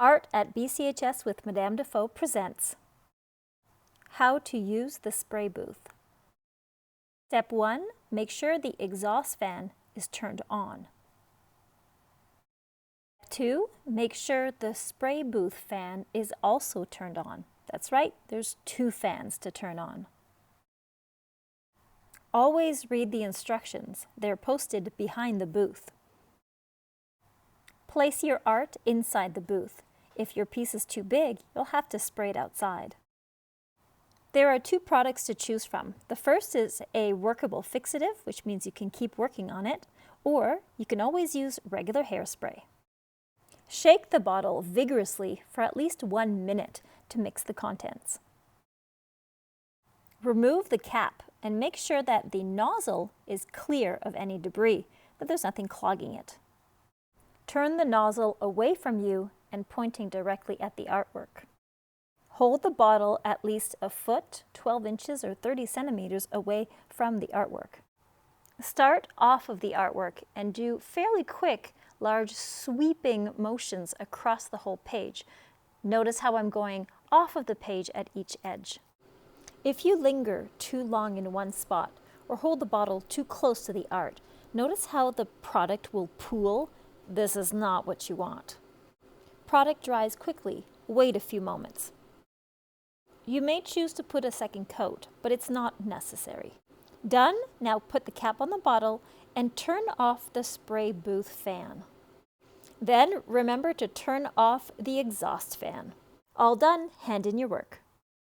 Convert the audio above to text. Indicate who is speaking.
Speaker 1: Art at BCHS with Madame Defoe presents How to use the spray booth. Step 1. Make sure the exhaust fan is turned on. Step 2. Make sure the spray booth fan is also turned on. That's right, there's 2 fans to turn on. Always read the instructions. They're posted behind the booth. Place your art inside the booth. If your piece is too big, you'll have to spray it outside. There are 2 products to choose from. The first is a workable fixative, which means you can keep working on it, or you can always use regular hairspray. Shake the bottle vigorously for at least 1 minute to mix the contents. Remove the cap and make sure that the nozzle is clear of any debris, that there's nothing clogging it. Turn the nozzle away from you and pointing directly at the artwork. Hold the bottle at least a foot, 12 inches or 30 centimeters away from the artwork. Start off of the artwork and do fairly quick, large sweeping motions across the whole page. Notice how I'm going off of the page at each edge. If you linger too long in one spot or hold the bottle too close to the art, notice how the product will pool. This is not what you want. Product dries quickly. Wait a few moments. You may choose to put a second coat, but it's not necessary. Done? Now put the cap on the bottle and turn off the spray booth fan. Then remember to turn off the exhaust fan. All done, hand in your work.